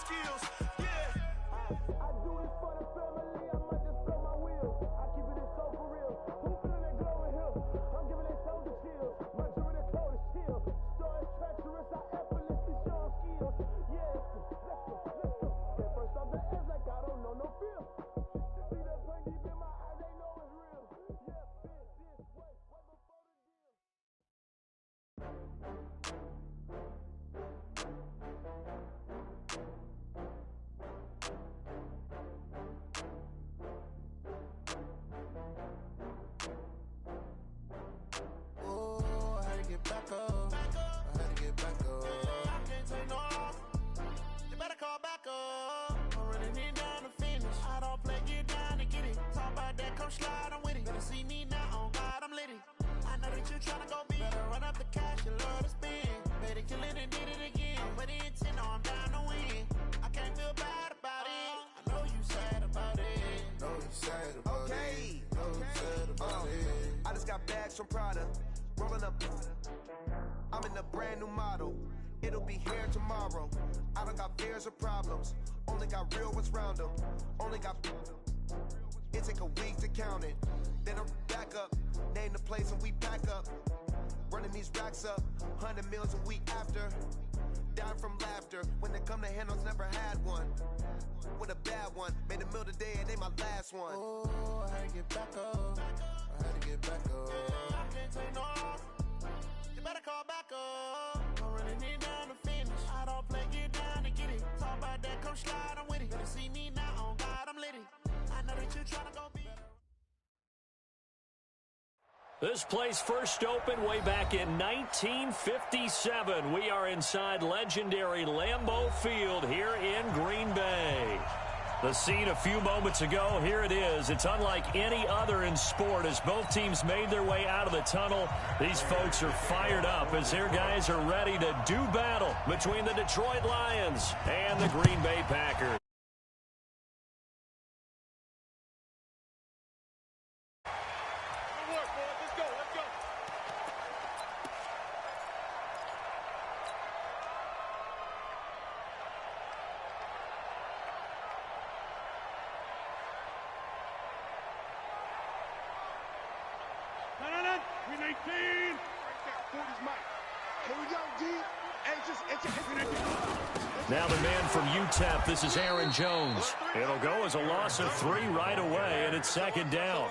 skills. Yeah. I do this for the family, I might just blow my wheel. I keep it so for real. Who feeling that glowing hill? I'm giving they soldier chills. My jewelry the cold is chill. Story treacherous, I effortlessly show them skills. Yeah, let's go. At first off the edge like I don't know no feel. See that pain deep in my eyes, they know it's real. Yeah, this way, way before the deal. Oh, I had to get back up. I had to get back up. I can't take no loss. You better call back up. I'm running it down to finish. I don't play, get down to get it. Talk about that, come slide, I'm with it. Better see me now, on God, I'm litty. I know that you tryna go big. Better run up the cash, you love to spend. Better kill it and did it again. But the intent, no, I'm down to win. I can't feel bad about it. I know you sad about it. Know you sad about it. Know you sad about it. I just got bags from Prada, rolling up. I'm in a brand new model. It'll be here tomorrow. I don't got fears or problems. Only got real ones round them. Only got. It take a week to count it. Then I'm back up. Name the place and we pack up. Running these racks up. 100 meals a week after. Dying from laughter. When they come to handles, never had one. With a bad one. Made a meal today and they my last one. Oh, I had to get back up. I had to get back up. I can't take no loss. You better call back up. I'm running it down to finish. I don't play, get down to get it. Talk about that, come slide, I'm with it. Better see me now, on God, I'm litty. I know that you tryna go be. This place first opened way back in 1957. We are inside legendary Lambeau Field here in Green Bay. The scene a few moments ago, here it is. It's unlike any other in sport as both teams made their way out of the tunnel. These folks are fired up as their guys are ready to do battle between the Detroit Lions and the Green Bay Packers. Now the man from UTEP, this is Aaron Jones. It'll go as a loss of 3 right away, and it's second down.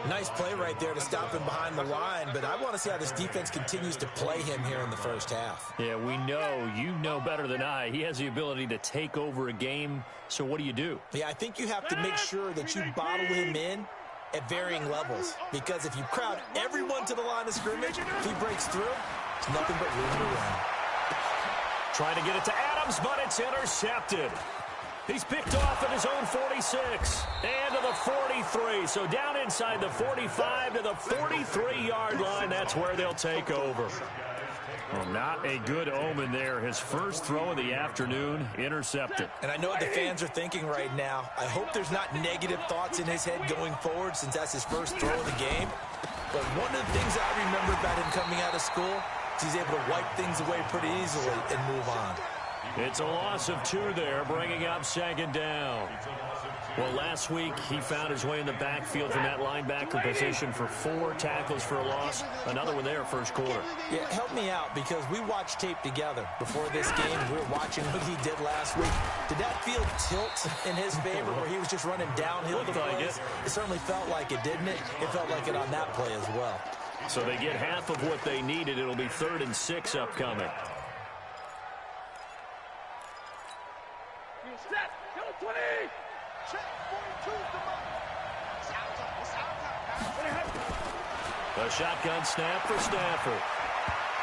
Nice play right there to stop him behind the line, but I want to see how this defense continues to play him here in the first half. Yeah, we know. You know better than I. He has the ability to take over a game, so what do? Yeah, I think you have to make sure that you bottle him in at varying levels, because if you crowd everyone to the line of scrimmage, if he breaks through, it's nothing but room to run. Trying to get it to Adams, but it's intercepted. He's picked off at his own 46 and to the 43. So down inside the 45 to the 43-yard line. That's where they'll take over. Well, not a good omen there. His first throw of the afternoon, intercepted. And I know what the fans are thinking right now. I hope there's not negative thoughts in his head going forward since that's his first throw of the game. But one of the things I remember about him coming out of school is he's able to wipe things away pretty easily and move on. It's a loss of 2 there, bringing up second down. Well, last week, he found his way in the backfield from that linebacker position for 4 tackles for a loss. Another one there first quarter. Yeah, help me out, because we watched tape together before this game. We were watching what he did last week. Did that field tilt in his favor where he was just running downhill the plays? It certainly felt like it, didn't it? It felt like it on that play as well. So they get half of what they needed. It'll be 3rd and 6 upcoming. A shotgun snap for Stafford.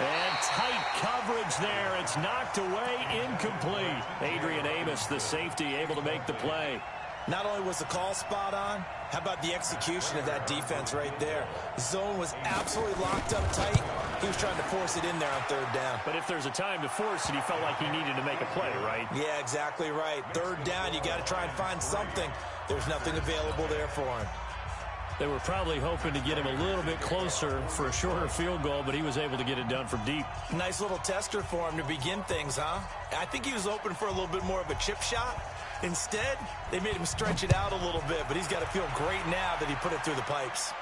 And tight coverage there. It's knocked away, incomplete. Adrian Amos, the safety, able to make the play. Not only was the call spot on, how about the execution of that defense right there? The zone was absolutely locked up tight. He was trying to force it in there on 3rd down. But if there's a time to force it, he felt like he needed to make a play, right? Yeah, exactly right. 3rd down, you got to try and find something. There's nothing available there for him. They were probably hoping to get him a little bit closer for a shorter field goal, but he was able to get it done from deep. Nice little tester for him to begin things, huh? I think he was hoping for a little bit more of a chip shot. Instead, they made him stretch it out a little bit, but he's got to feel great now that he put it through the pipes.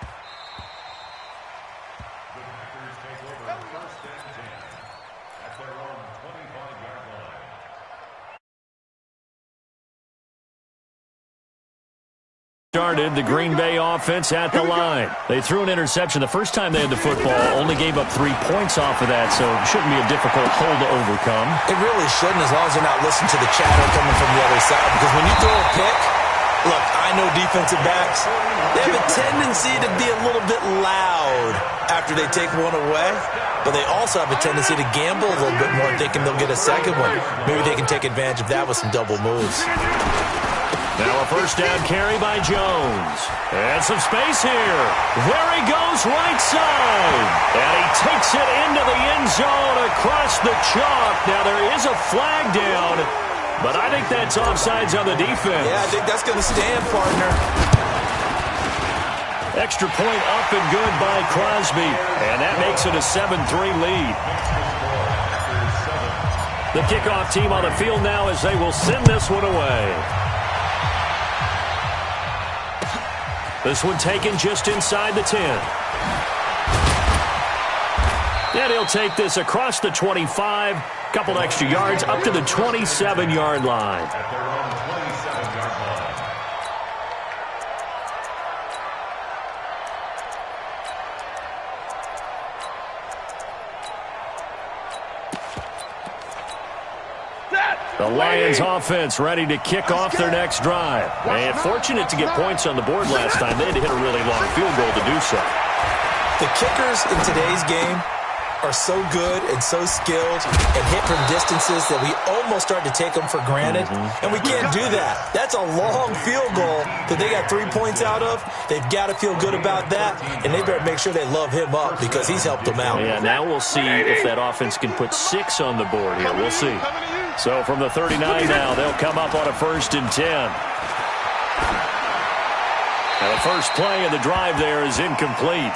Started the Green Bay offense at the line. They threw an interception the first time they had the football, only gave up 3 points off of that, so it shouldn't be a difficult hole to overcome. It really shouldn't, as long as they're not listening to the chatter coming from the other side, because when you throw a pick, look, I know defensive backs, they have a tendency to be a little bit loud after they take one away, but they also have a tendency to gamble a little bit more, thinking they'll get a second one. Maybe they can take advantage of that with some double moves. Now a first down carry by Jones. And some space here. There he goes right side. And he takes it into the end zone across the chalk. Now there is a flag down, but I think that's offsides on the defense. Yeah, I think that's going to stand, partner. Extra point up and good by Crosby. And that makes it a 7-3 lead. The kickoff team on the field now as they will send this one away. This one taken just inside the 10. And he'll take this across the 25. Couple extra yards up to the 27-yard line. The Lions offense ready to kick off their next drive. And fortunate to get points on the board last time. They had to hit a really long field goal to do so. The kickers in today's game are so good and so skilled and hit from distances that we almost start to take them for granted. And we can't do that. That's a long field goal that they got 3 points out of. They've got to feel good about that, and they better make sure they love him up because he's helped them out. Yeah, now we'll see if that offense can put 6 on the board here. We'll see. So from the 39 now, they'll come up on a 1st and 10. And the first play of the drive there is incomplete.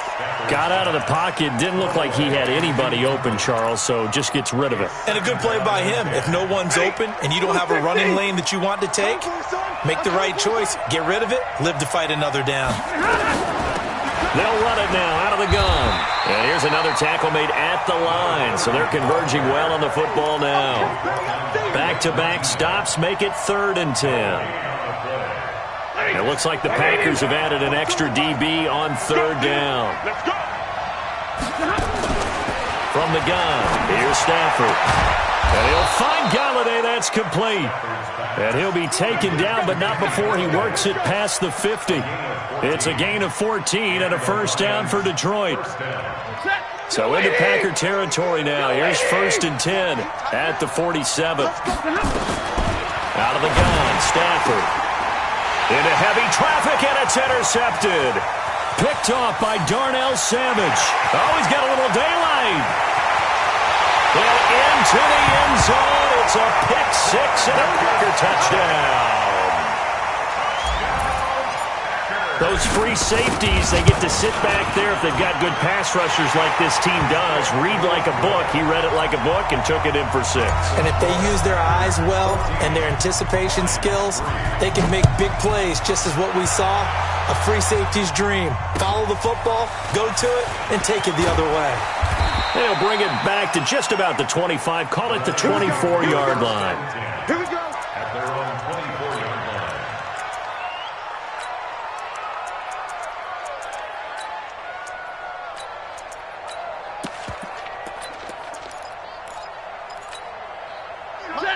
Got out of the pocket, didn't look like he had anybody open, Charles, so just gets rid of it. And a good play by him. If no one's open and you don't have a running lane that you want to take, make the right choice. Get rid of it, live to fight another down. They'll run it now out of the gun. And here's another tackle made at the line, so they're converging well on the football now. Back-to-back stops make it 3rd and 10. It looks like the Packers have added an extra DB on 3rd down. From the gun, here's Stafford. And he'll find Galladay. That's complete. And he'll be taken down, but not before he works it past the 50. It's a gain of 14 and a first down for Detroit. So into Packer territory now. Here's 1st and 10 at the 47. Out of the gun, Stafford. Into heavy traffic, and it's intercepted. Picked off by Darnell Savage. Oh, he's got a little daylight. And into the end zone. It's a pick 6 and a Packer touchdown. Those free safeties, they get to sit back there if they've got good pass rushers like this team does. Read like a book. He read it like a book and took it in for 6. And if they use their eyes well and their anticipation skills, they can make big plays, just as what we saw. A free safety's dream. Follow the football, go to it, and take it the other way. They'll bring it back to just about the 25. Call it the 24-yard line. Here we go.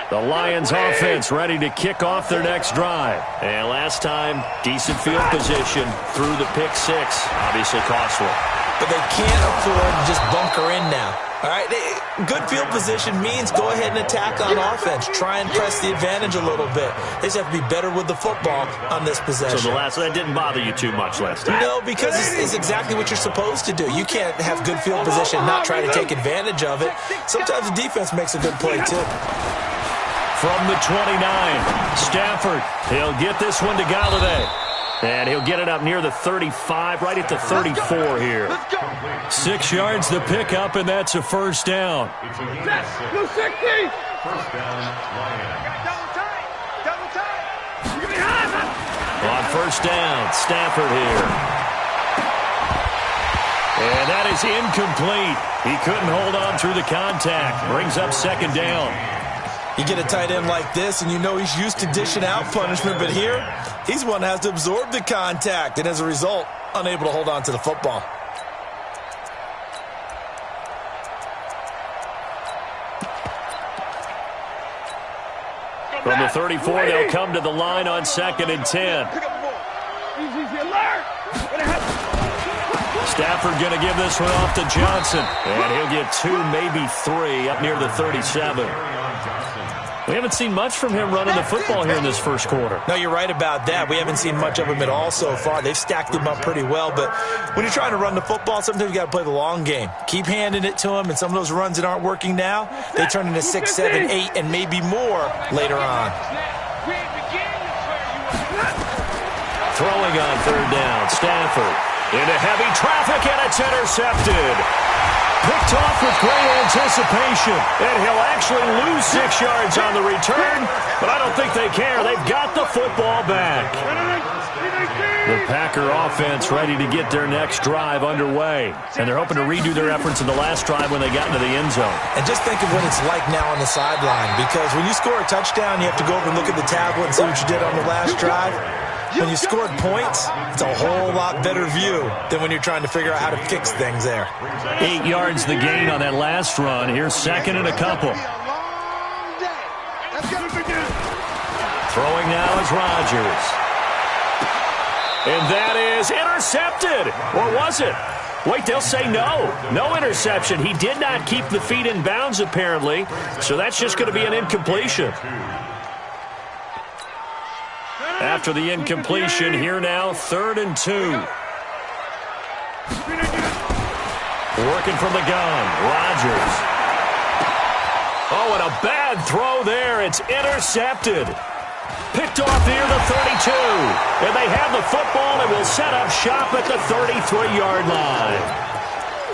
The Lions offense ready to kick off their next drive. And last time, decent field position through the pick 6. Obviously costly. But they can't afford to just bunker in now. All right, good field position means go ahead and attack on offense. Try and press the advantage a little bit. They just have to be better with the football on this possession. So that didn't bother you too much last time? No, because it's exactly what you're supposed to do. You can't have good field position and not try to take advantage of it. Sometimes the defense makes a good play, too. From the 29, Stafford. He'll get this one to Galladay. And he'll get it up near the 35, right at the 34 here. 6 yards the pickup, and that's a first down. Blue 60. First down, Lions. Double tight. Get behind, man. On first down, Stafford here. And that is incomplete. He couldn't hold on through the contact. Brings up second down. You get a tight end like this, and you know he's used to dishing out punishment, but here, he's one that has to absorb the contact, and as a result, unable to hold on to the football. From the 34, they'll come to the line on 2nd and 10. Easy alert. Stafford going to give this one off to Johnson. And he'll get 2, maybe 3, up near the 37. We haven't seen much from him running the football here in this first quarter. No, you're right about that. We haven't seen much of him at all so far. They've stacked him up pretty well, but when you're trying to run the football, sometimes you got to play the long game. Keep handing it to him, and some of those runs that aren't working now, they turn into 6, 7, 8, and maybe more later on. Throwing on third down, Stafford into heavy traffic, and it's intercepted. Picked off with great anticipation, and he'll actually lose 6 yards on the return, but I don't think they care. They've got the football back. The Packer offense ready to get their next drive underway, and they're hoping to redo their efforts in the last drive when they got into the end zone. And just think of what it's like now on the sideline, because when you score a touchdown, you have to go over and look at the tablet and see what you did on the last drive. When you scored points, it's a whole lot better view than when you're trying to figure out how to fix things there. 8 yards the gain on that last run. Here's second and a couple. Throwing now is Rodgers. And that is intercepted. Or was it? Wait, they'll say no. No interception. He did not keep the feet in bounds, apparently. So that's just going to be an incompletion. After the incompletion, here now, 3rd and 2. Working from the gun, Rodgers. Oh, and a bad throw there. It's intercepted. Picked off near the 32. And they have the football and will set up shop at the 33-yard line.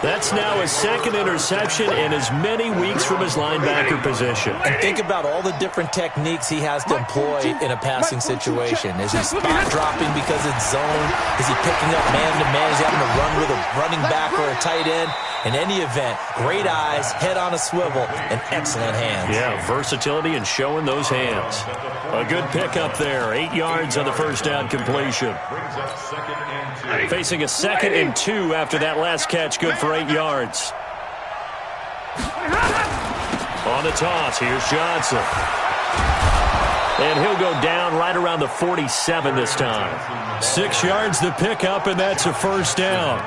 That's now his 2nd interception in as many weeks from his linebacker position. And think about all the different techniques he has to employ in a passing situation. Is he spot dropping because it's zone? Is he picking up man-to-man? Is he having to run with a running back or a tight end? In any event, great eyes, head on a swivel, and excellent hands. Yeah, versatility and showing those hands. A good pickup there. 8 yards on the first down completion. Facing a 2nd and 2 after that last catch. Good for 8 yards. On the toss, here's Johnson. And he'll go down right around the 47 this time. 6 yards the pickup, and that's a first down.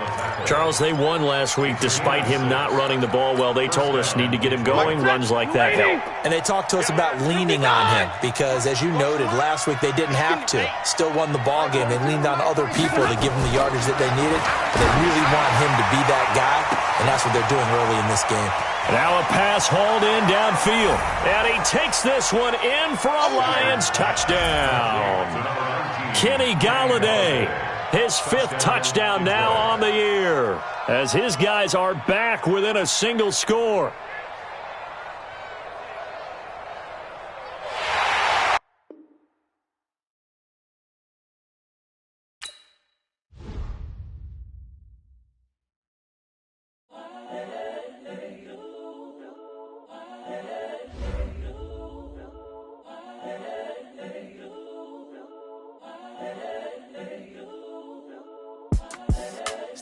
Charles, they won last week despite him not running the ball well. They told us need to get him going. Runs like that help. And they talked to us about leaning on him because, as you noted, last week they didn't have to. Still won the ball game. They leaned on other people to give them the yardage that they needed. They really want him to be that guy, and that's what they're doing early in this game. Now a pass hauled in downfield. And he takes this one in for a Lions touchdown. Kenny Golladay, his 5th touchdown now on the year, as his guys are back within a single score.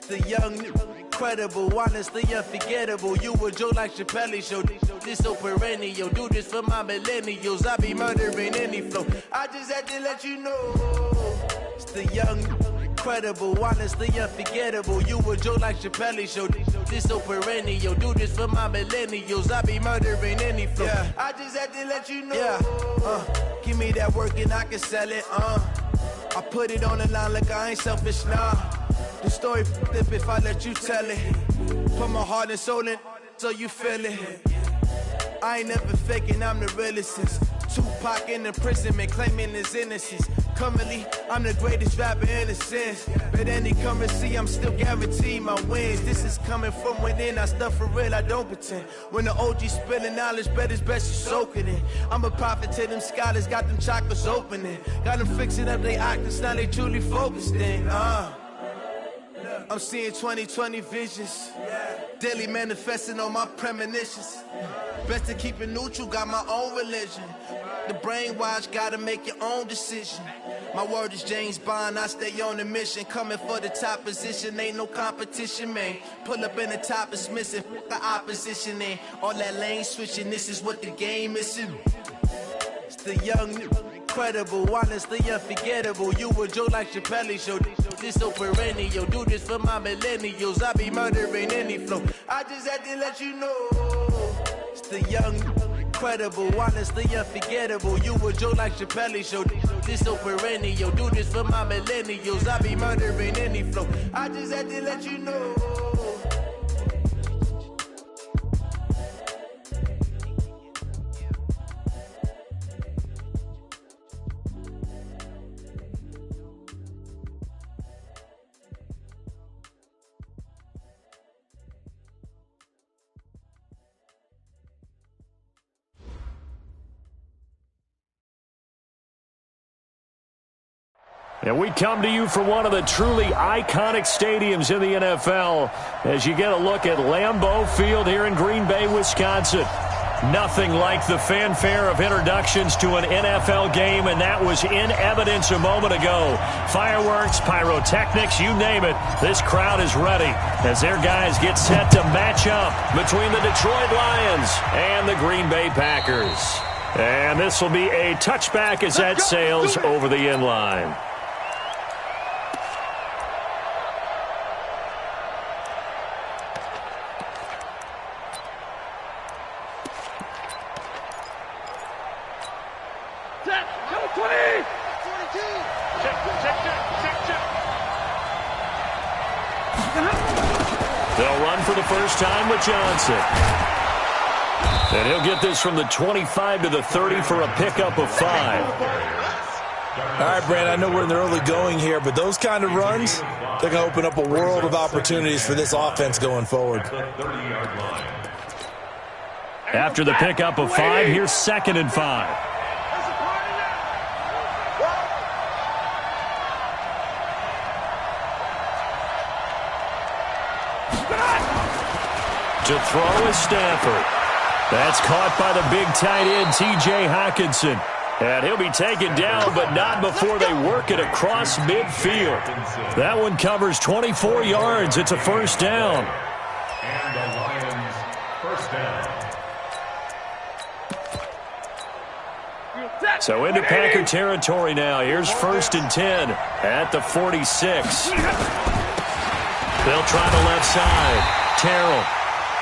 The young, incredible, honestly unforgettable. You a Joe like Chappelle show. This so perennial. Do this for my millennials. I be murdering any flow. I just had to let you know. It's the young, incredible, honestly unforgettable. You a Joe like Chappelle show. This so perennial. Do this for my millennials. I be murdering any flow. Yeah. I just had to let you know. Yeah. Give me that work and I can sell it. I put it on the line like I ain't selfish, nah. The story flip if I let you tell it. Put my heart and soul in so you feel it. I ain't never faking, I'm the realest since Tupac in imprisonment, claiming his innocence. Currently, I'm the greatest rapper in a sense. But any currency, I'm still guaranteed my wins. This is coming from within. I stuff for real, I don't pretend. When the OG spilling knowledge, bet it's best you soak it in. I'm a prophet to them scholars, got them chakras opening. Got them fixing up they octaves, now they truly focused in. I'm seeing 2020 visions. Daily manifesting on my premonitions. Best to keep it neutral, got my own religion. The brainwash, gotta make your own decision. My word is James Bond, I stay on the mission. Coming for the top position, ain't no competition, man. Pull up in the top, it's missing, the opposition in. All that lane switching, this is what the game is. It's the young, incredible, honestly unforgettable. You a Joe like Chappelle show. This so perennial, do this for my millennials. I be murdering any flow. I just had to let you know. It's the young, incredible, honestly unforgettable. You a Joe like Chappelle show. This so perennial, do this for my millennials. I be murdering any flow. I just had to let you know. And we come to you from one of the truly iconic stadiums in the NFL as you get a look at Lambeau Field here in Green Bay, Wisconsin. Nothing like the fanfare of introductions to an NFL game, and that was in evidence a moment ago. Fireworks, pyrotechnics, you name it. This crowd is ready as their guys get set to match up between the Detroit Lions and the Green Bay Packers. And this will be a touchback as that sails over the end line. They'll run for the first time with Johnson. And he'll get this from the 25 to the 30 for a pickup of 5. All right, Brand, I know we're in the early going here, but those kind of runs, they're going to open up a world of opportunities for this offense going forward. After the pickup of 5, here's 2nd and 5. To throw is Stafford. That's caught by the big tight end, T.J. Hockenson. And he'll be taken down, but not before they work it across midfield. That one covers 24 yards. It's a first down. And the Lions, first down. So into Packer territory now. Here's 1st and 10 at the 46. They'll try the left side. Terrell.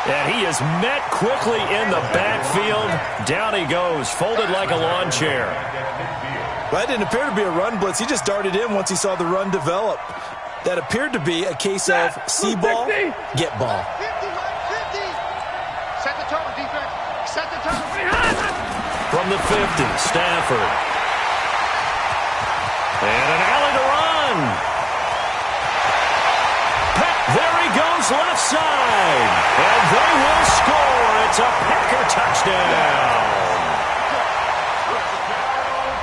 And he is met quickly in the backfield. Down he goes, folded like a lawn chair. Well, that didn't appear to be a run blitz. He just darted in once he saw the run develop. That appeared to be a case of see ball, get ball. 50. Set the tone, defense. Set the tone. From the 50, Stafford. And an alley to run. There he goes, left side. And they will score. It's a Packer touchdown.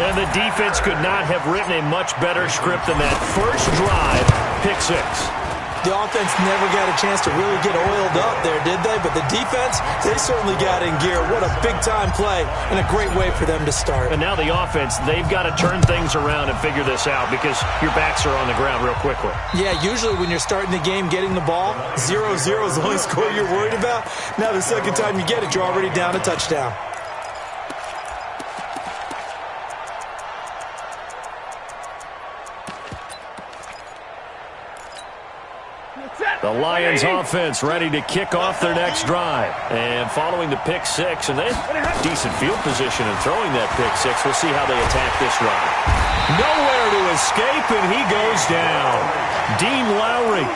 And the defense could not have written a much better script than that first drive, pick 6. The offense never got a chance to really get oiled up there, did they? But the defense, they certainly got in gear. What a big-time play and a great way for them to start. And now the offense, they've got to turn things around and figure this out because your backs are on the ground real quickly. Yeah, usually when you're starting the game, getting the ball, 0-0 is the only score you're worried about. Now the second time you get it, you're already down a touchdown. The Lions offense ready to kick off their next drive. And following the pick 6, and they have decent field position in throwing that pick 6. We'll see how they attack this drive. Nowhere to escape, and he goes down. Dean Lowry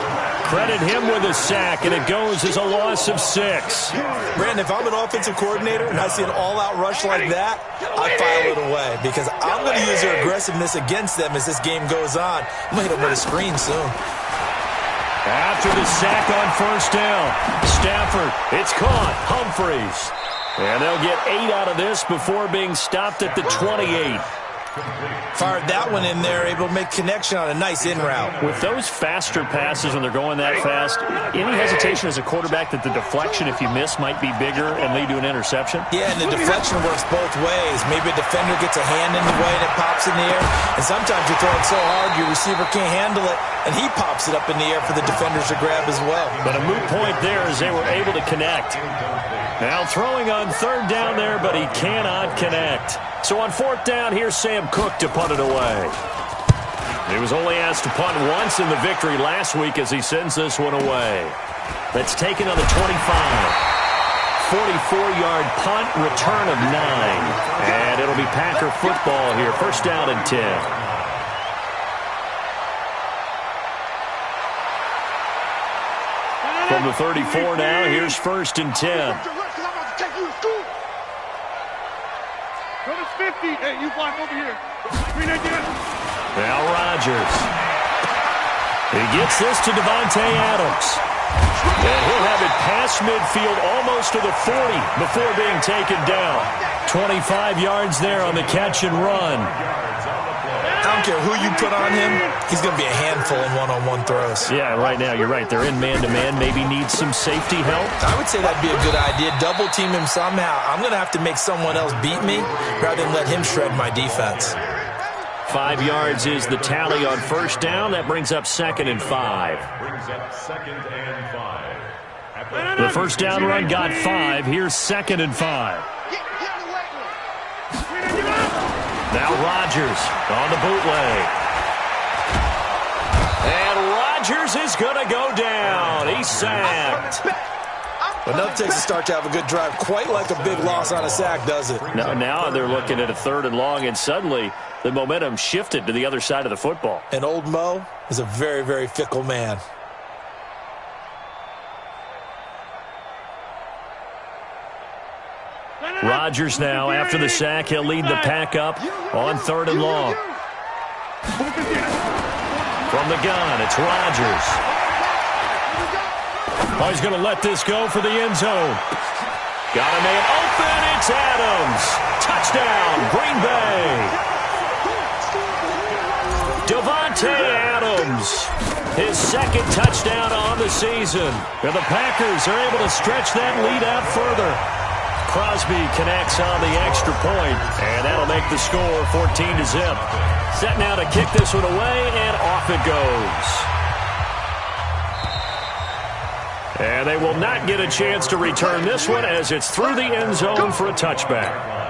Credit him with a sack, and it goes as a loss of 6. Brandon, if I'm an offensive coordinator and I see an all-out rush like that, I file it away because I'm going to use their aggressiveness against them as this game goes on. I'm going to hit them with a screen soon. After the sack on first down, Stafford, it's caught, Humphries. And they'll get 8 out of this before being stopped at the 28. Fired that one in there, able to make connection on a nice in route. With those faster passes when they're going that fast, any hesitation as a quarterback that the deflection, if you miss, might be bigger and lead to an interception? Yeah, and the deflection works both ways. Maybe a defender gets a hand in the way and it pops in the air, and sometimes you throw it so hard your receiver can't handle it, and he pops it up in the air for the defenders to grab as well. But a moot point there as they were able to connect. Now throwing on third down there, but he cannot connect. So on fourth down, here's Sam Cook to punt it away. He was only asked to punt once in the victory last week as he sends this one away. That's taken on the 25. 44-yard punt, return of 9. And it'll be Packer football here. First down and 10. From the 34 now, here's first and 10. Run is 50. Hey, you fly over here. Now Rodgers. He gets this to Davante Adams. And he'll have it past midfield almost to the 40 before being taken down. 25 yards there on the catch and run. I don't care who you put on him, he's going to be a handful in one-on-one throws. Yeah, right now, you're right. They're in man-to-man. Maybe needs some safety help. I would say that'd be a good idea. Double team him somehow. I'm going to have to make someone else beat me rather than let him shred my defense. 5 yards is the tally on first down. That brings up second and 5. The first down run got 5. Here's second and 5. Now Rodgers on the bootleg. And Rodgers is going to go down. He's sacked. But nothing takes a start to have a good drive. Quite like a big loss on a sack, does it? Now they're looking at a third and long, and suddenly the momentum shifted to the other side of the football. And old Mo is a very, very fickle man. Rodgers now, after the sack, he'll lead the pack up on third and long. From the gun, it's Rodgers. Oh, he's going to let this go for the end zone. Got a man open, it's Adams. Touchdown, Green Bay. Davante Adams, his second touchdown on the season. And the Packers are able to stretch that lead out further. Crosby connects on the extra point, and that'll make the score 14-0. Set now to kick this one away, and off it goes. And they will not get a chance to return this one as it's through the end zone for a touchback.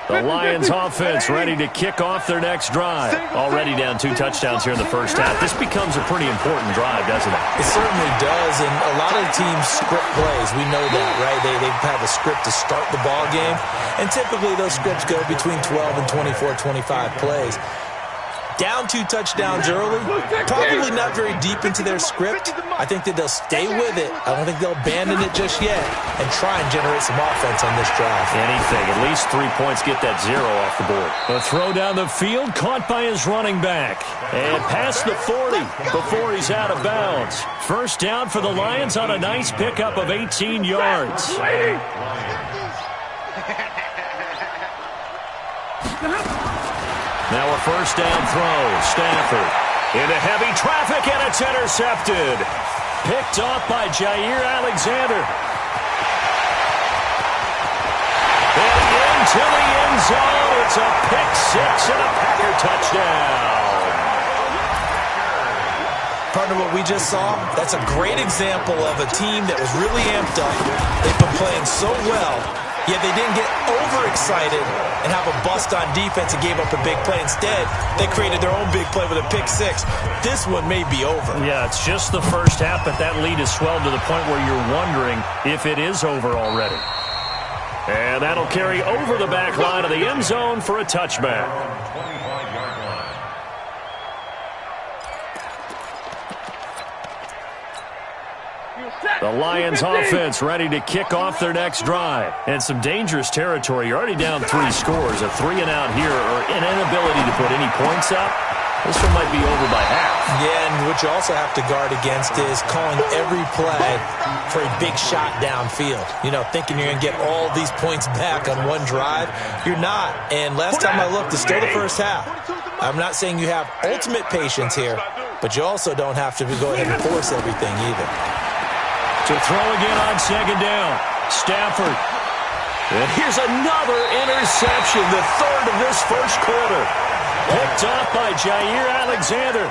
The Lions offense ready to kick off their next drive. Already down 2 touchdowns here in the first half. This becomes a pretty important drive, doesn't it? It certainly does, and a lot of teams script plays. We know that, right? They have a script to start the ball game, and typically those scripts go between 12 and 24, 25 plays. Down 2 touchdowns early, probably not very deep into their script. I think that they'll stay with it. I don't think they'll abandon it just yet and try and generate some offense on this drive. Anything. At least 3 points, get that 0 off the board. A throw down the field, caught by his running back. And past the 40 before he's out of bounds. First down for the Lions on a nice pickup of 18 yards. Now a first down throw. Stafford into heavy traffic, and it's intercepted. Picked off by Jair Alexander. And into the end zone. It's a pick 6 and a Packer touchdown. Partner, what we just saw, that's a great example of a team that was really amped up. They've been playing so well. Yet they didn't get overexcited and have a bust on defense and gave up a big play. Instead, they created their own big play with a pick six. This one may be over. Yeah, it's just the first half, but that lead has swelled to the point where you're wondering if it is over already. And that'll carry over the back line of the end zone for a touchback. The Lions offense ready to kick off their next drive. And some dangerous territory. You're already down 3 scores. A 3-and-out here or an inability to put any points up. This one might be over by half. Yeah, and what you also have to guard against is calling every play for a big shot downfield. You know, thinking you're going to get all these points back on one drive. You're not. And last time I looked, it's still the first half. I'm not saying you have ultimate patience here, but you also don't have to go ahead and force everything either. To throw again on second down. Stafford. And here's another interception, the third of this first quarter. Picked off by Jair Alexander.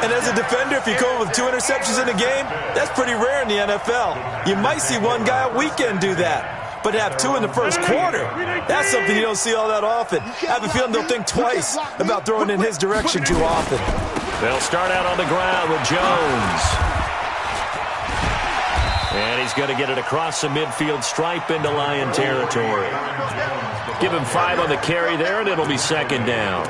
And as a defender, if you come with 2 interceptions in a game, that's pretty rare in the NFL. You might see one guy a weekend do that. But have 2 in the first quarter, that's something you don't see all that often. I have a feeling they'll think twice about throwing in his direction too often. They'll start out on the ground with Jones. And he's going to get it across the midfield stripe into Lion territory. Give him 5 on the carry there, and it'll be second down.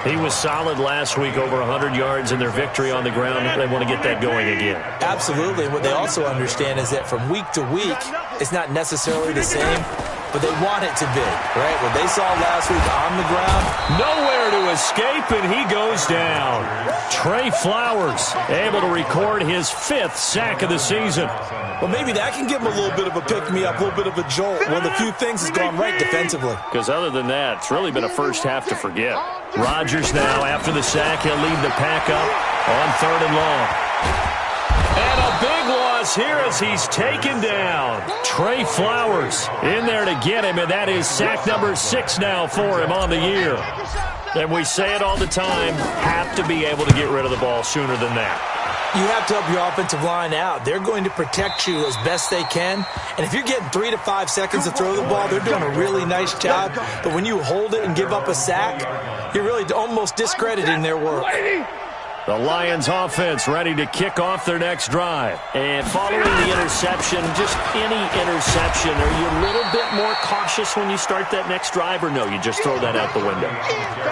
He was solid last week, over 100 yards in their victory on the ground. They want to get that going again. Absolutely. What they also understand is that from week to week, it's not necessarily the same, but they want it to be, right? What they saw last week on the ground. Nowhere to escape, and he goes down. Trey Flowers able to record his 5th sack of the season. Well, maybe that can give him a little bit of a pick-me-up, a little bit of a jolt. One of the few things has gone right defensively. Because other than that, it's really been a first half to forget. Rodgers now, after the sack, he'll lead the pack up on 3rd and long. And a big loss here as he's taken down. Trey Flowers in there to get him, and that is sack number 6 now for him on the year. And we say it all the time, have to be able to get rid of the ball sooner than that. You have to help your offensive line out. They're going to protect you as best they can. And if you're getting 3 to 5 seconds to throw the ball, they're doing a really nice job. But when you hold it and give up a sack, you're really almost discrediting their work. The Lions offense ready to kick off their next drive. And following the interception, just any interception, are you a little bit more cautious when you start that next drive, or no, you just throw that out the window?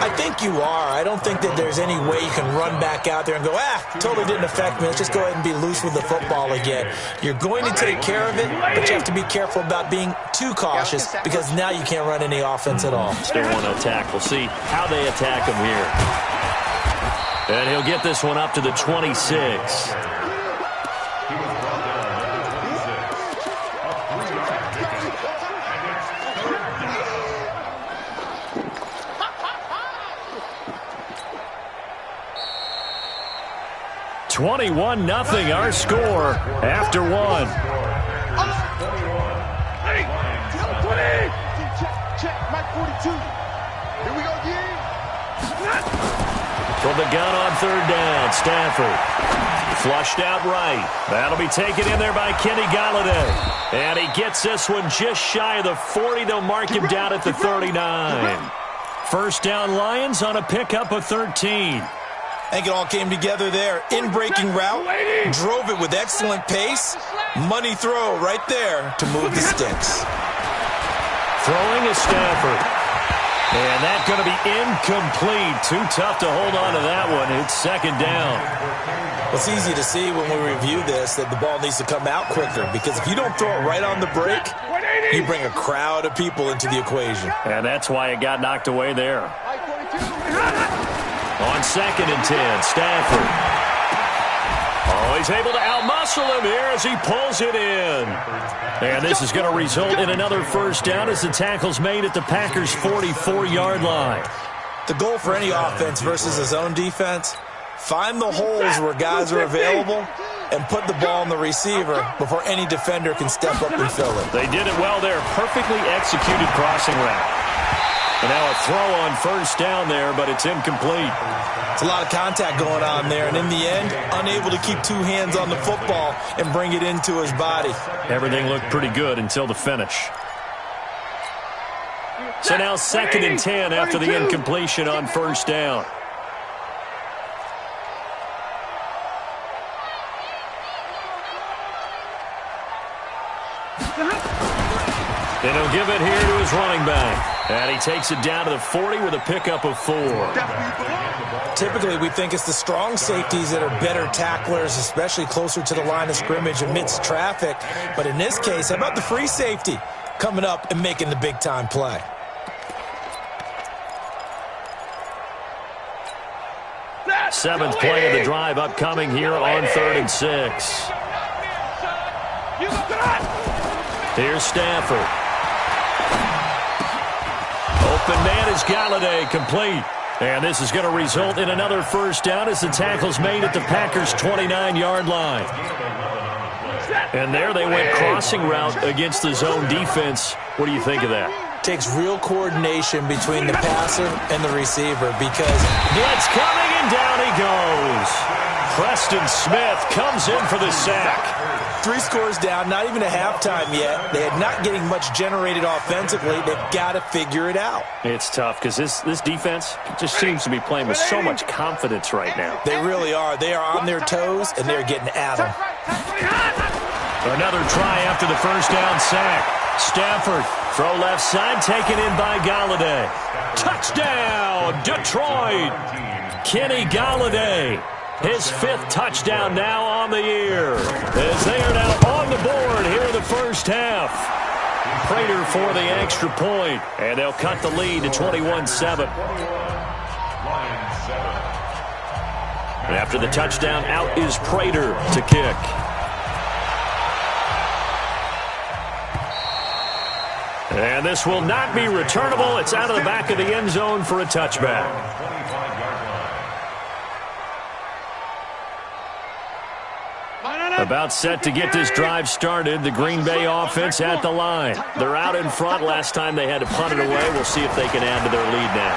I think you are. I don't think that there's any way you can run back out there and go, totally didn't affect me. Let's just go ahead and be loose with the football again. You're going to take care of it, but you have to be careful about being too cautious because now you can't run any offense at all. Still want to attack. We'll see how they attack him here. And he'll get this one up to the 26. (21-0) our score after 1. Check, Mike 42. Here we go again. From the gun on 3rd down, Stafford. Flushed out right. That'll be taken in there by Kenny Golladay. And he gets this one just shy of the 40. They'll mark him down at the 39. First down Lions on a pickup of 13. I think it all came together there. In-breaking route, drove it with excellent pace. Money throw right there to move the sticks. Throwing is Stafford. And that's going to be incomplete. Too tough to hold on to that one. It's second down. Well, it's easy to see when we review this that the ball needs to come out quicker, because if you don't throw it right on the break, you bring a crowd of people into the equation. And that's why it got knocked away there. On 2nd and 10, Stafford. Oh, he's able to outmuscle him here as he pulls it in. And this is going to result in another first down as the tackle's made at the Packers' 44-yard line. The goal for any offense versus a zone defense, find the holes where guys are available and put the ball on the receiver before any defender can step up and fill it. They did it well there. Perfectly executed crossing route. And now a throw on first down there, but it's incomplete. It's a lot of contact going on there, and in the end, unable to keep 2 hands on the football and bring it into his body. Everything looked pretty good until the finish. So now 2nd and 10 after the incompletion on first down. And he'll give it here to his running back. And he takes it down to the 40 with a pickup of 4. Typically, we think it's the strong safeties that are better tacklers, especially closer to the line of scrimmage amidst traffic. But in this case, how about the free safety coming up and making the big-time play? Seventh play of the drive upcoming here on 3rd and 6. Here's Stafford. Open man is Galladay, complete. And this is going to result in another first down as the tackle's made at the Packers' 29-yard line. And there they went crossing route against the zone defense. What do you think of that? Takes real coordination between the passer and the receiver because blitz coming and down he goes. Preston Smith comes in for the sack. 3 scores down, not even a halftime yet. They are not getting much generated offensively. They've got to figure it out. It's tough because this defense just seems to be playing with so much confidence right now. They really are. They are on their toes, and they're getting at them. Another try after the first down sack. Stafford, throw left side, taken in by Galladay. Touchdown, Detroit! Kenny Galladay. His 5th touchdown now on the year. As they are now on the board here in the first half. Prater for the extra point, and they'll cut the lead to 21-7. And after the touchdown, out is Prater to kick. And this will not be returnable. It's out of the back of the end zone for a touchback. About set to get this drive started. The Green Bay offense at the line. They're out in front. Last time they had to punt it away. We'll see if they can add to their lead now.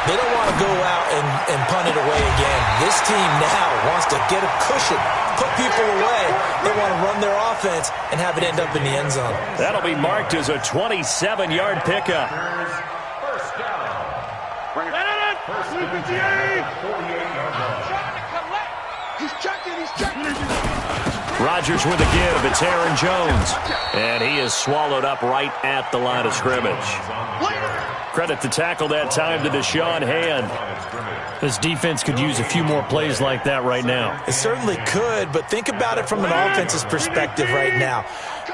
They don't want to go out and punt it away again. This team now wants to get a cushion, put people away. They want to run their offense and have it end up in the end zone. That'll be marked as a 27-yard pickup. First down. Bring it. First and 10, 48-yard line. He's checking. Rodgers with a give. It's Aaron Jones. And he is swallowed up right at the line of scrimmage. Credit the tackle that time to Deshaun Hand. This defense could use a few more plays like that right now. It certainly could, but think about it from an offense's perspective right now.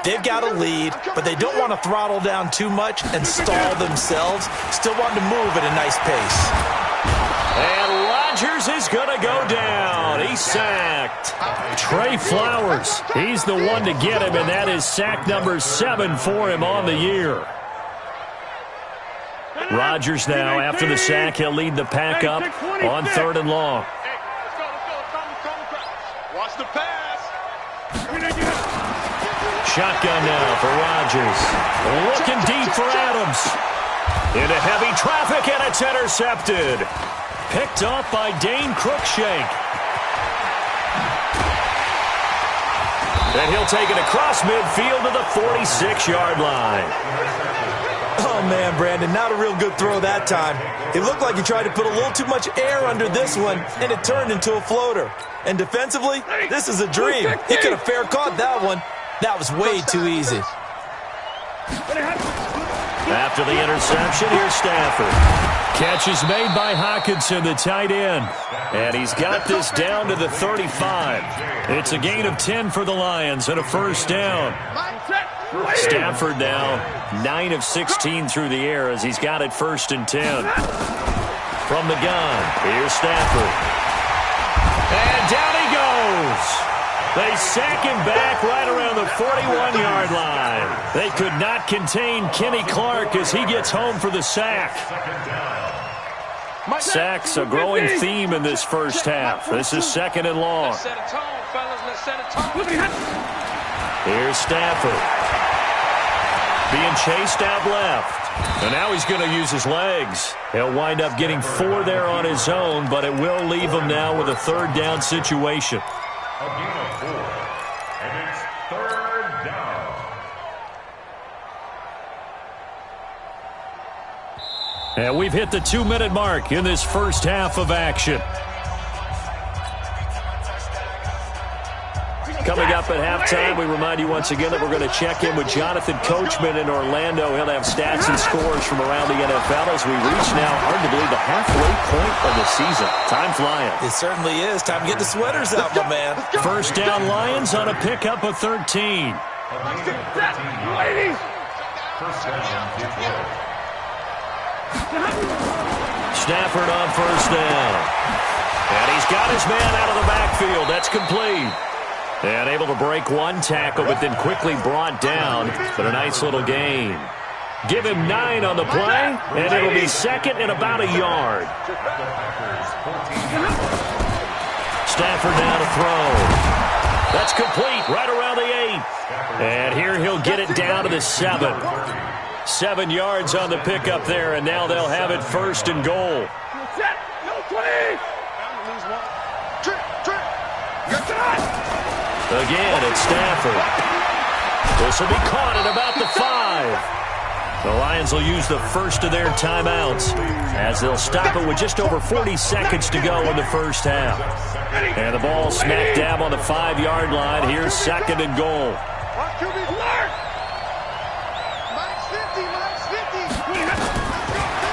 They've got a lead, but they don't want to throttle down too much and stall themselves. Still want to move at a nice pace. And Rodgers is going to go down. He's sacked. Trey Flowers, he's the one to get him, and that is sack number 7 for him on the year. Rodgers now, after the sack, he'll lead the pack up on 3rd and long. Watch the pass. Shotgun now for Rodgers. Looking deep for Adams. Into heavy traffic, and it's intercepted. Picked off by Dane Cruikshank. And he'll take it across midfield to the 46-yard line. Oh, man, Brandon, not a real good throw that time. It looked like he tried to put a little too much air under this one, and it turned into a floater. And defensively, this is a dream. He could have fair caught that one. That was way too easy. After the interception, here's Stafford. Catch is made by Hockenson, the tight end. And he's got this down to the 35. It's a gain of 10 for the Lions and a first down. Stafford now 9 of 16 through the air as he's got it 1st and 10. From the gun, here's Stafford. And down he goes. They sack him back right around the 41-yard line. They could not contain Kenny Clark as he gets home for the sack. Sacks a growing theme in this first half. This is 2nd and long. Here's Stafford. Being chased out left. And now he's going to use his legs. He'll wind up getting 4 there on his own, but it will leave him now with a 3rd down situation. A gain of 4. And it's 3rd down. And we've hit the 2-minute mark in this first half of action. Coming up at halftime, we remind you once again that we're going to check in with Jonathan Coachman in Orlando. He'll have stats and scores from around the NFL as we reach now, hard to believe, the halfway point of the season. Time flying. It certainly is. Time to get the sweaters out, my man. First down, Lions on a pickup of 13. Ladies! Stafford on first down. And he's got his man out of the backfield. That's complete. And able to break one tackle, but then quickly brought down. But a nice little gain. Give him 9 on the play, and it'll be second and about a yard. Stafford now to throw. That's complete right around the 8. And here he'll get it down to the 7. 7 yards on the pickup there, and now they'll have it first and goal. Set! No 20! Again, it's Stafford. This will be caught at about the 5. The Lions will use the first of their timeouts as they'll stop it with just over 40 seconds to go in the first half. And the ball smack dab on the 5-yard line. Here's second and goal.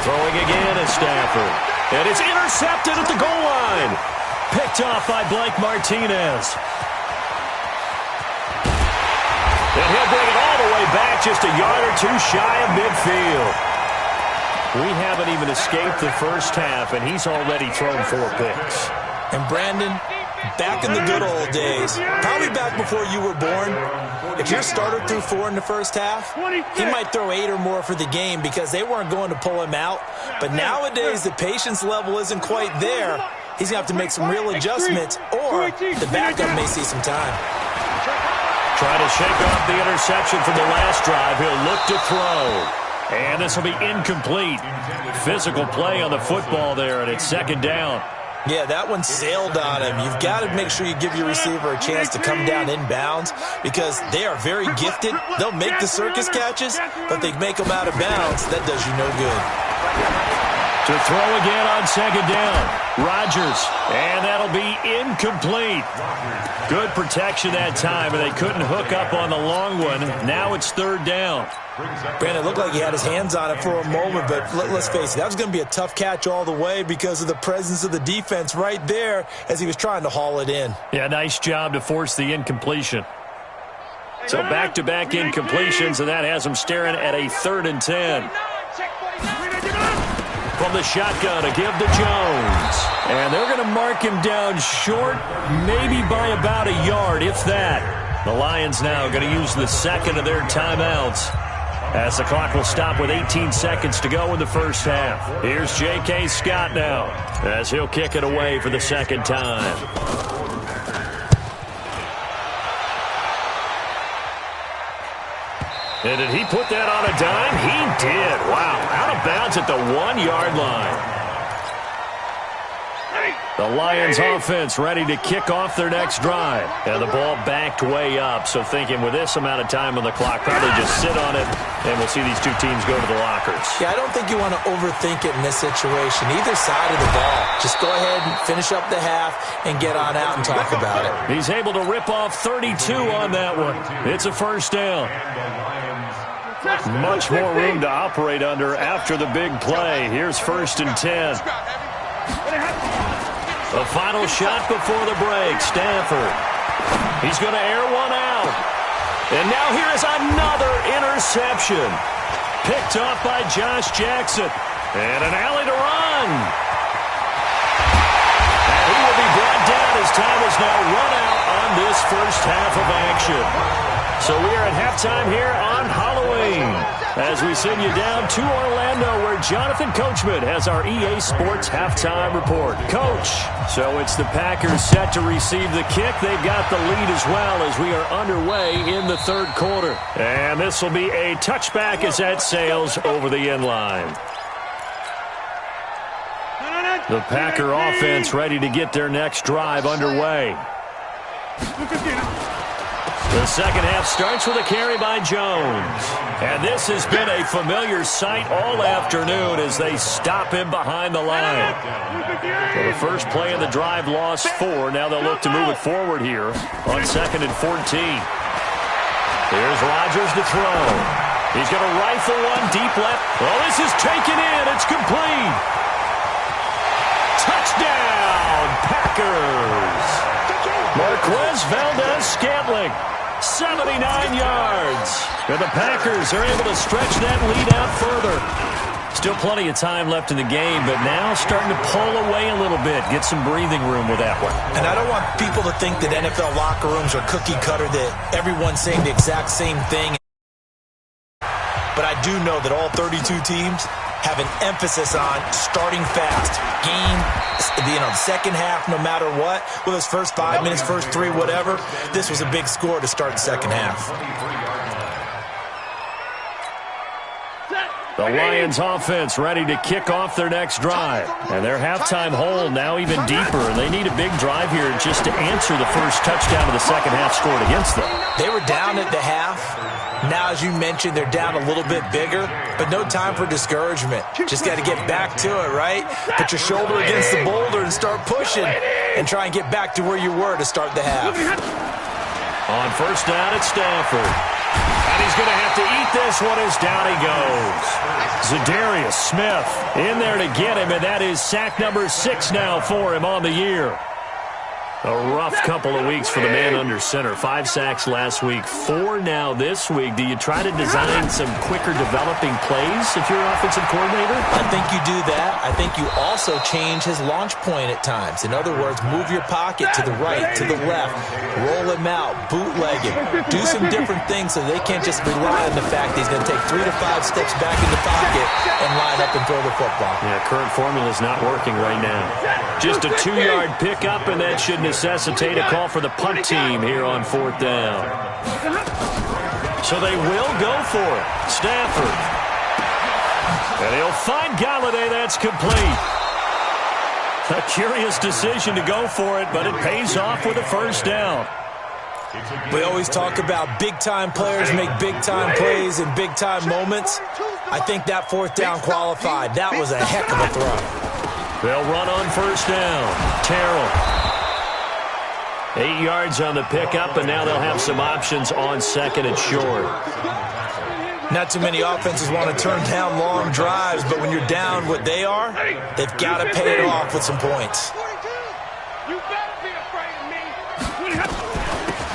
Throwing again is Stafford. And it's intercepted at the goal line. Picked off by Blake Martinez. And he'll bring it all the way back just a yard or two shy of midfield. We haven't even escaped the first half, and he's already thrown 4 picks. And Brandon, back in the good old days, probably back before you were born, if your starter threw 4 in the first half, he might throw 8 or more for the game because they weren't going to pull him out. But nowadays, the patience level isn't quite there. He's going to have to make some real adjustments, or the backup may see some time. Trying to shake off the interception from the last drive. He'll look to throw. And this will be incomplete. Physical play on the football there, and it's second down. Yeah, that one sailed on him. You've got to make sure you give your receiver a chance to come down inbounds because they are very gifted. They'll make the circus catches, but they make them out of bounds. That does you no good. To throw again on second down. Rodgers, and that'll be incomplete. Good protection that time, and they couldn't hook up on the long one. Now it's third down. Brandon, it looked like he had his hands on it for a moment, but let's face it, that was going to be a tough catch all the way because of the presence of the defense right there as he was trying to haul it in. Yeah, nice job to force the incompletion. So back-to-back incompletions, and that has him staring at a 3rd and 10. From the shotgun, a give to Jones. And they're going to mark him down short, maybe by about a yard, if that. The Lions now going to use the second of their timeouts as the clock will stop with 18 seconds to go in the first half. Here's J.K. Scott now as he'll kick it away for the second time. And did he put that on a dime? He did. Wow. Out of bounds at the 1-yard line. The Lions offense ready to kick off their next drive. And the ball backed way up. So thinking with this amount of time on the clock, probably just sit on it, and we'll see these two teams go to the lockers. Yeah, I don't think you want to overthink it in this situation. Either side of the ball. Just go ahead and finish up the half and get on out and talk about it. He's able to rip off 32 on that one. It's a first down. Much more room to operate under after the big play. Here's 1st and 10. The final shot before the break. Stafford. He's going to air one out. And now here's another interception. Picked off by Josh Jackson. And an alley to run. And he will be brought down as time is now run out on this first half of action. So we are at halftime here on Halloween as we send you down to Orlando where Jonathan Coachman has our EA Sports halftime report. Coach, so it's the Packers set to receive the kick. They've got the lead as well as we are underway in the third quarter. And this will be a touchback as that sails over the end line. The Packer offense ready to get their next drive underway. The second half starts with a carry by Jones. And this has been a familiar sight all afternoon as they stop him behind the line. So the first play of the drive lost 4. Now they'll look to move it forward here on 2nd and 14. Here's Rodgers to throw. He's going to rifle one deep left. Oh, this is taken in. It's complete. Touchdown, Packers. Marquez Valdes-Scantling, 79 yards. And the Packers are able to stretch that lead out further. Still plenty of time left in the game, but now starting to pull away a little bit. Get some breathing room with that one. And I don't want people to think that NFL locker rooms are cookie cutter, that everyone's saying the exact same thing. But I do know that all 32 teams have an emphasis on starting fast. Second half, no matter what. Whether it's first 5 minutes, first 3, whatever. This was a big score to start the second half. The Lions offense ready to kick off their next drive. And their halftime hole now even deeper. And they need a big drive here just to answer the first touchdown of the second half scored against them. They were down at the half. Now, as you mentioned, they're down a little bit bigger, but no time for discouragement. Just got to get back to it, right? Put your shoulder against the boulder and start pushing and try and get back to where you were to start the half. On first down at Stafford. And he's going to have to eat this one as down he goes. Zadarius Smith in there to get him, and that is sack number 6 now for him on the year. A rough couple of weeks for the man under center. 5 sacks last week, 4 now this week. Do you try to design some quicker developing plays if you're an offensive coordinator? I think you do that. I think you also change his launch point at times. In other words, move your pocket to the right, to the left, roll him out, bootleg him. Do some different things so they can't just rely on the fact that he's going to take 3 to 5 steps back in the pocket and line up and throw the football. Yeah, current formula is not working right now. Just a 2-yard pickup, and that should necessitate a call for the punt team here on 4th down. So they will go for it. Stafford. And he'll find Galladay. That's complete. A curious decision to go for it, but it pays off with a first down. We always talk about big-time players make big-time plays in big-time moments. I think that 4th down qualified. That was a heck of a throw. They'll run on first down. Terrell. 8 yards on the pickup, and now they'll have some options on 2nd and short. Not too many offenses want to turn down long drives, but when you're down what they are, they've got to pay it off with some points.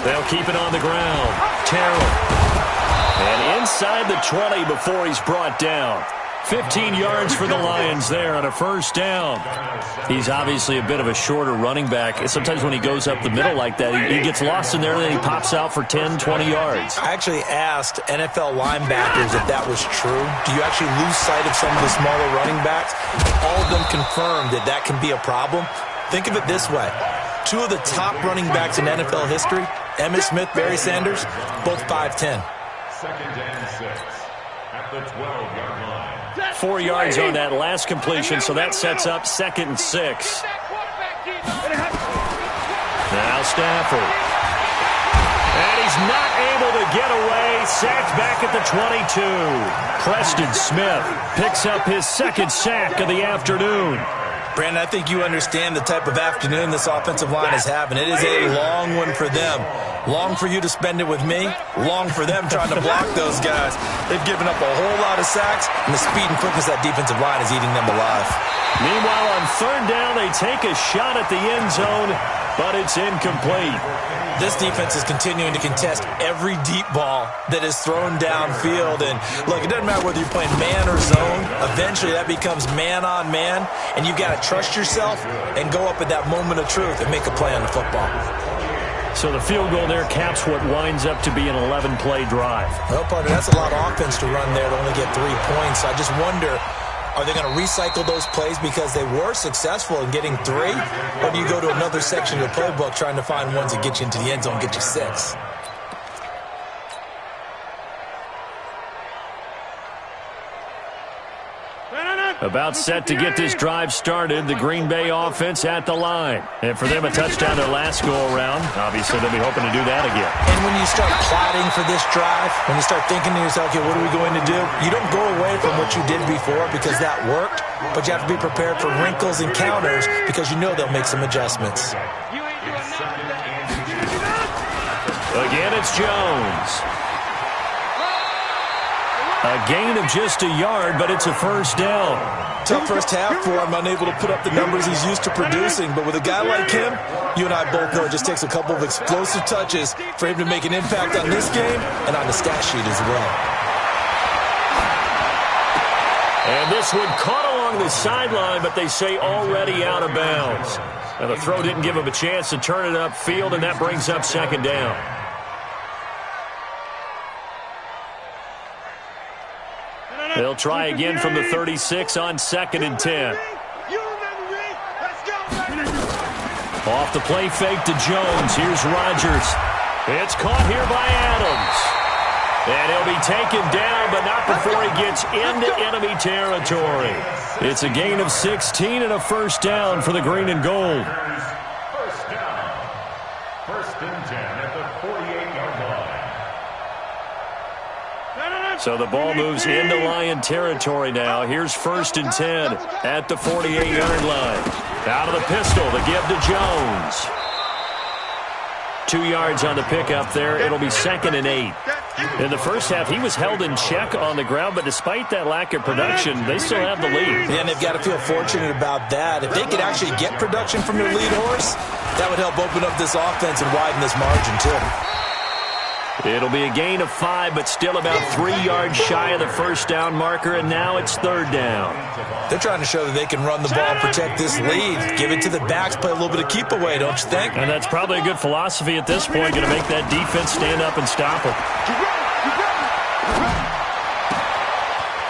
They'll keep it on the ground. Terrell. And inside the 20 before he's brought down. 15 yards for the Lions there on a first down. He's obviously a bit of a shorter running back. Sometimes when he goes up the middle like that, he gets lost in there and then he pops out for 10, 20 yards. I actually asked NFL linebackers if that was true. Do you actually lose sight of some of the smaller running backs? All of them confirmed that that can be a problem. Think of it this way. 2 of the top running backs in NFL history, Emmitt Smith, Barry Sanders, both 5'10". 2nd and 6 at the 12-yard line. 4 yards on that last completion, so that sets up 2nd and 6. Now Stafford. And he's not able to get away. Sacked back at the 22. Preston Smith picks up his 2nd sack of the afternoon. Brandon, I think you understand the type of afternoon this offensive line is having. It is a long one for them. Long for you to spend it with me. Long for them trying to block those guys. They've given up a whole lot of sacks, and the speed and quickness of that defensive line is eating them alive. Meanwhile, on 3rd down, they take a shot at the end zone, but it's incomplete. This defense is continuing to contest every deep ball that is thrown downfield. And, look, it doesn't matter whether you're playing man or zone. Eventually, that becomes man-on-man, and you've got to trust yourself and go up at that moment of truth and make a play on the football. So the field goal there caps what winds up to be an 11-play drive. Well, partner, that's a lot of offense to run there to only get 3 points. I just wonder, are they going to recycle those plays because they were successful in getting 3? Or do you go to another section of the playbook trying to find ones that get you into the end zone and get you 6? About set to get this drive started. The Green Bay offense at the line. And for them, a touchdown their last go-around. Obviously, they'll be hoping to do that again. And when you start plotting for this drive, when you start thinking to yourself, okay, what are we going to do? You don't go away from what you did before because that worked, but you have to be prepared for wrinkles and counters because you know they'll make some adjustments. Again, it's Jones. A gain of just a yard, but it's a first down. Tough first half for him, unable to put up the numbers he's used to producing. But with a guy like him, you and I both know it just takes a couple of explosive touches for him to make an impact on this game and on the stat sheet as well. And this one caught along the sideline, but they say already out of bounds. And the throw didn't give him a chance to turn it upfield, and that brings up second down. They'll try again from the 36 on 2nd and 10. Off the play fake to Jones. Here's Rodgers. It's caught here by Adams. And he'll be taken down, but not before he gets into enemy territory. It's a gain of 16 and a first down for the green and gold. First down. 1st and 10 at the 48-yard line. So the ball moves into Lion territory now. Here's 1st and 10 at the 48-yard line. Out of the pistol, the give to Jones. 2 yards on the pickup there. It'll be 2nd and 8. In the first half, he was held in check on the ground, but despite that lack of production, they still have the lead. Yeah, and they've got to feel fortunate about that. If they could actually get production from their lead horse, that would help open up this offense and widen this margin too. It'll be a gain of 5, but still about 3 yards shy of the first down marker, and now it's 3rd down. They're trying to show that they can run the ball, protect this lead, give it to the backs, play a little bit of keep away, don't you think? And that's probably a good philosophy at this point, going to make that defense stand up and stop them.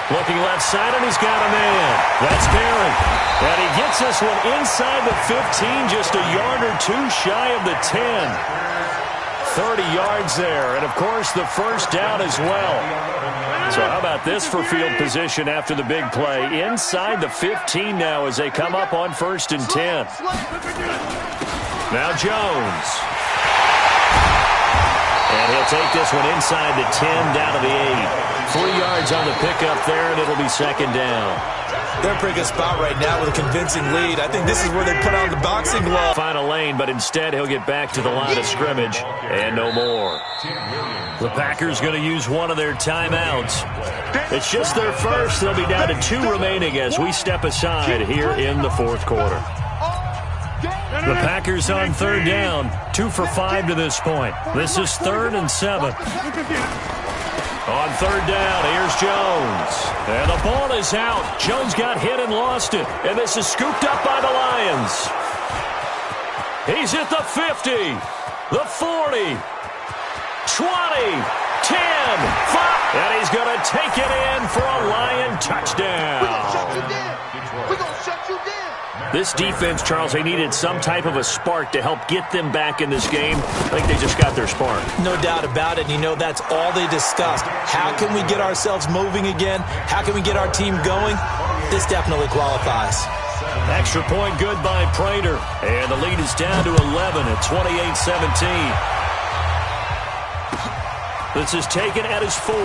Looking left side, and he's got a man. That's Barron. And he gets this one inside the 15, just a yard or 2 shy of the 10. 30 yards there, and of course the first down as well. So how about this for field position after the big play? Inside the 15 now as they come up on 1st and 10. Now Jones. And he'll take this one inside the 10 down to the 8. 3 yards on the pickup there, and it'll be 2nd down. They're in a pretty good spot right now with a convincing lead. I think this is where they put on the boxing glove. Final lane, but instead he'll get back to the line of scrimmage and no more. The Packers going to use one of their timeouts. It's just their first. They'll be down to 2 remaining as we step aside here in the 4th quarter. The Packers on 3rd down, 2 for 5 to this point. This is 3rd and 7. On 3rd down, here's Jones. And the ball is out. Jones got hit and lost it. And this is scooped up by the Lions. He's at the 50, the 40, 20, 10, 5. And he's going to take it in for a Lion touchdown. We're going to shut you down. We're going to shut you down. This defense, Charles, they needed some type of a spark to help get them back in this game. I think they just got their spark. No doubt about it. And you know, that's all they discussed. How can we get ourselves moving again? How can we get our team going? This definitely qualifies. Extra point good by Prater. And the lead is down to 11 at 28-17. This is taken at his 4.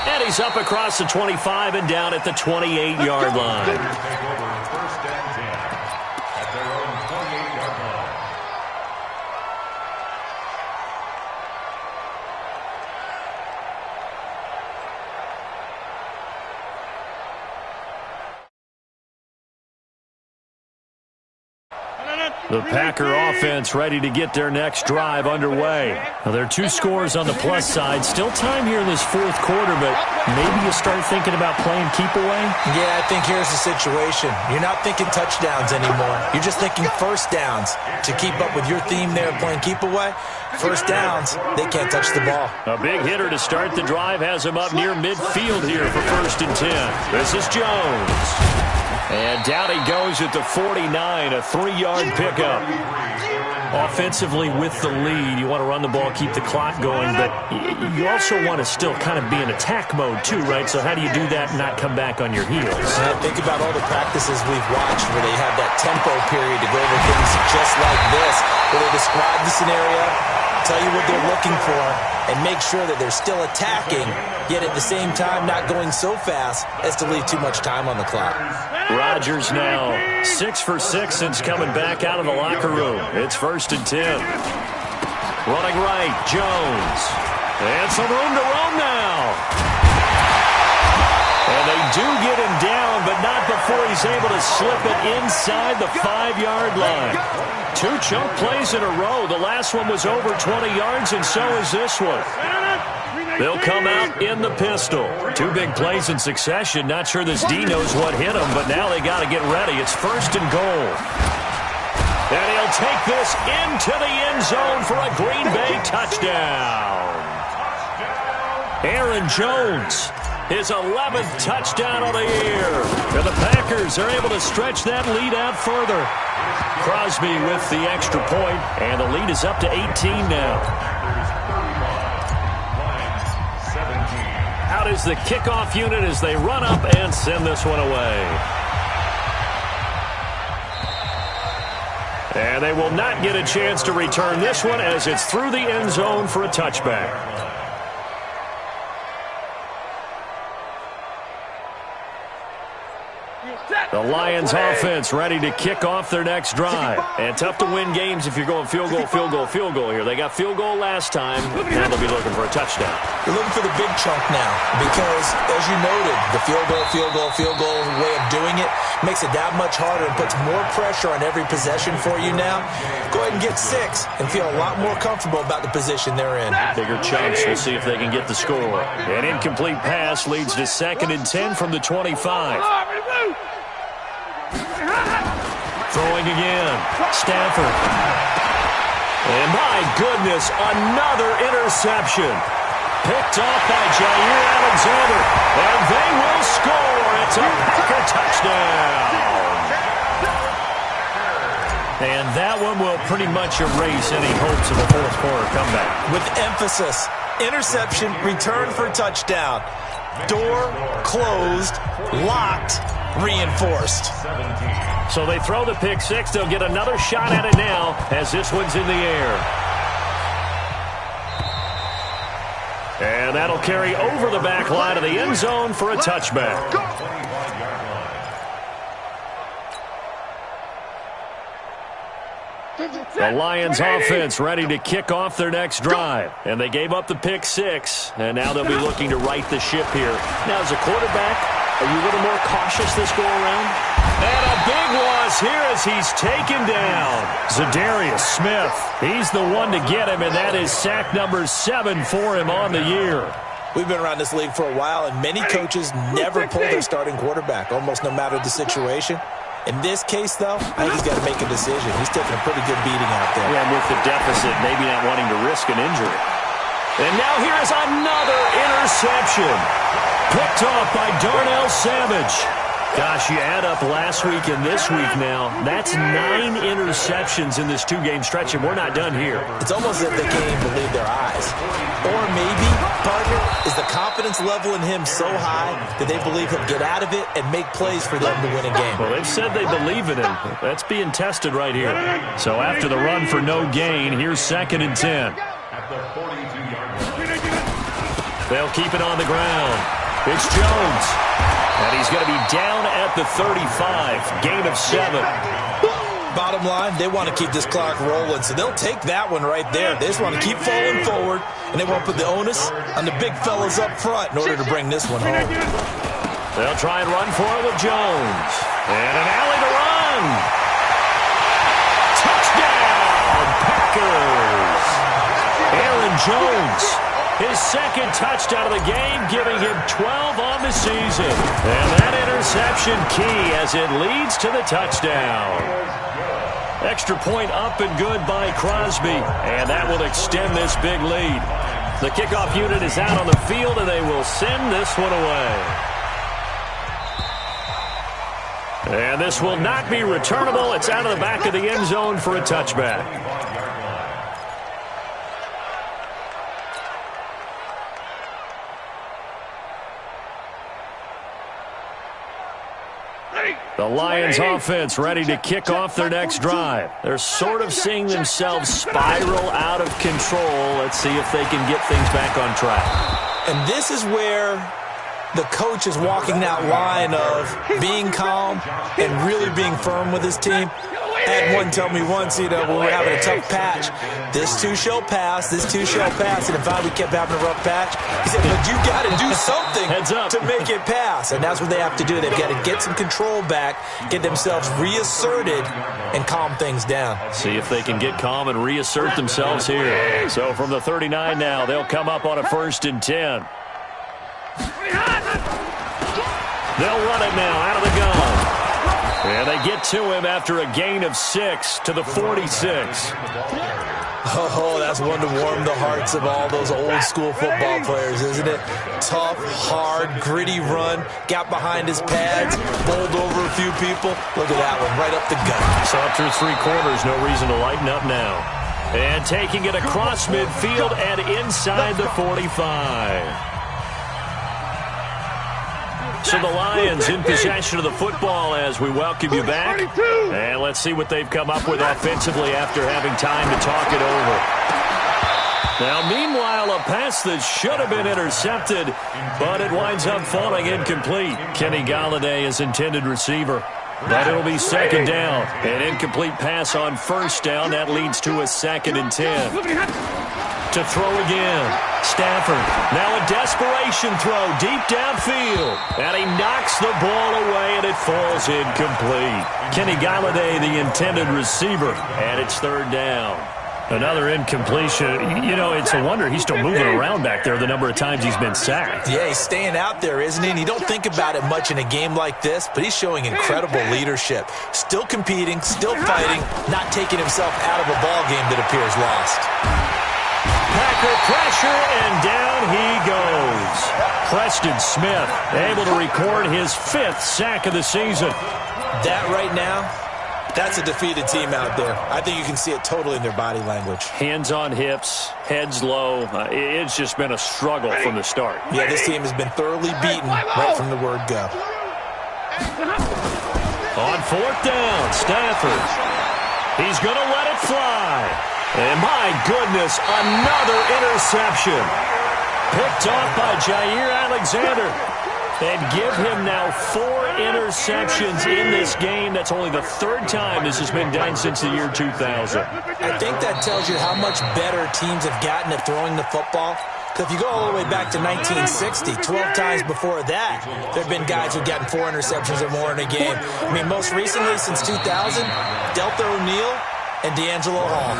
And he's up across the 25 and down at the 28-yard line. Take over 1st and 10 at their own 28-yard line. The Packer offense ready to get their next drive underway. Now, there are 2 scores on the plus side. Still time here in this 4th quarter, but maybe you start thinking about playing keep away? Yeah, I think here's the situation. You're not thinking touchdowns anymore. You're just thinking first downs. To keep up with your theme there of playing keep away, first downs, they can't touch the ball. A big hitter to start the drive has him up near midfield here for 1st and 10. This is Jones. And down he goes at the 49, a 3-yard pickup. Offensively with the lead, you want to run the ball, keep the clock going, but you also want to still kind of be in attack mode too, right? So how do you do that and not come back on your heels? Think about all the practices we've watched where they have that tempo period to go over things just like this, where they describe the scenario, tell you what they're looking for, and make sure that they're still attacking, yet at the same time not going so fast as to leave too much time on the clock. Rodgers now 6 for 6 since coming back out of the locker room. It's 1st and 10. Running right, Jones. And some room to roam now. And they do get him down, but not before he's able to slip it inside the 5-yard line. 2 chunk plays in a row. The last one was over 20 yards, and so is this one. They'll come out in the pistol. 2 big plays in succession. Not sure this D knows what hit him, but now they got to get ready. It's 1st and goal. And he'll take this into the end zone for a Green Bay touchdown. Aaron Jones, his 11th touchdown of the year. And the Packers are able to stretch that lead out further. Crosby with the extra point, and the lead is up to 18 now. Out is the kickoff unit as they run up and send this one away. And they will not get a chance to return this one as it's through the end zone for a touchback. The Lions offense ready to kick off their next drive. And tough to win games if you're going field goal, field goal, field goal here. They got field goal last time. Now they'll be looking for a touchdown. They're looking for the big chunk now because, as you noted, the field goal way of doing it makes it that much harder and puts more pressure on every possession for you now. Go ahead and get 6 and feel a lot more comfortable about the position they're in. Bigger chunks. We'll see if they can get the score. An incomplete pass leads to 2nd and 10 from the 25. Throwing again. Stafford. And my goodness, another interception. Picked off by Jair Alexander. And they will score. It's a Packer touchdown. And that one will pretty much erase any hopes of a fourth quarter comeback. With emphasis. Interception, return for touchdown. Door closed, locked, reinforced. So they throw the pick 6. They'll get another shot at it now as this one's in the air. And that'll carry over the back line of the end zone for a touchback. The Lions offense ready to kick off their next drive. And they gave up the pick 6. And now they'll be looking to right the ship here. Now, as a quarterback, are you a little more cautious this go-around? And a big loss here as he's taken down. Za'Darius Smith, he's the one to get him, and that is sack number 7 for him on the year. We've been around this league for a while, and many coaches never pull their starting quarterback, almost no matter the situation. In this case, though, I think he's got to make a decision. He's taking a pretty good beating out there. Yeah, and with the deficit, maybe not wanting to risk an injury. And now here is another interception. Picked off by Darnell Savage. Gosh, you add up last week and this week now, that's 9 interceptions in this 2-game stretch, and we're not done here. It's almost as if they can't even believe their eyes. Or maybe, partner, is the confidence level in him so high that they believe he'll get out of it and make plays for them to win a game. Well, they've said they believe in him. That's being tested right here. So after the run for no gain, here's 2nd and 10. They'll keep it on the ground. It's Jones. And he's going to be down at the 35. Gain of 7. Bottom line, they want to keep this clock rolling, so they'll take that one right there. They just want to keep falling forward, and they won't put the onus on the big fellas up front in order to bring this one home. They'll try and run for it with Jones. And an alley to run. Touchdown, Packers. Aaron Jones. His 2nd touchdown of the game, giving him 12 on the season. And that interception key as it leads to the touchdown. Extra point up and good by Crosby. And that will extend this big lead. The kickoff unit is out on the field, and they will send this one away. And this will not be returnable. It's out of the back of the end zone for a touchback. The Lions offense ready to kick off their next drive. They're sort of seeing themselves spiral out of control. Let's see if they can get things back on track. And this is where the coach is walking that line of being calm and really being firm with his team. I had one tell me once, when we were having a tough patch, this too shall pass, this too shall pass. And in fact, we kept having a rough patch. He said, but you got to do something to make it pass. And that's what they have to do. They've got to get some control back, get themselves reasserted, and calm things down. See if they can get calm and reassert themselves here. So from the 39 now, they'll come up on a 1st and 10. They'll run it now out of the gun. And they get to him after a gain of 6 to the 46. Oh, that's one to warm the hearts of all those old-school football players, isn't it? Tough, hard, gritty run, got behind his pads, bowled over a few people. Look at that one, right up the gut. So after 3 quarters, no reason to lighten up now. And taking it across midfield and inside the 45. So the Lions in possession of the football as we welcome you back. And let's see what they've come up with offensively after having time to talk it over. Now, meanwhile, a pass that should have been intercepted, but it winds up falling incomplete. Kenny Golladay is intended receiver. But it'll be 2nd down. An incomplete pass on 1st down. That leads to a 2nd and 10. To throw again. Stafford. Now a desperation throw deep downfield. And he knocks the ball away, and it falls incomplete. Kenny Golladay, the intended receiver. And it's 3rd down. Another incompletion. It's a wonder he's still moving around back there the number of times he's been sacked. Yeah, he's staying out there, isn't he? And you don't think about it much in a game like this, but he's showing incredible leadership. Still competing, still fighting, not taking himself out of a ball game that appears lost. Packer pressure, and down he goes. Preston Smith able to record his 5th sack of the season. That right now, that's a defeated team out there. I think you can see it totally in their body language. Hands on hips, heads low. It's just been a struggle from the start. Yeah, this team has been thoroughly beaten right from the word go. On 4th down, Stafford. He's going to let it fly. And my goodness, another interception. Picked off by Jair Alexander. And give him now 4 interceptions in this game. That's only the 3rd time this has been done since the year 2000. I think that tells you how much better teams have gotten at throwing the football. Because if you go all the way back to 1960, 12 times before that, there have been guys who've gotten 4 interceptions or more in a game. I mean, most recently, since 2000, Deltha O'Neal and D'Angelo Hall.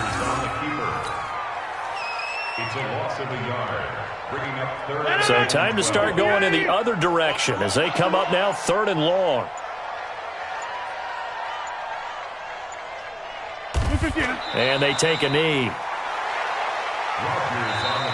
It's a loss of a yard. Bringing up 3rd. So time to start going in the other direction as they come up now 3rd and long. And they take a knee. Rodgers on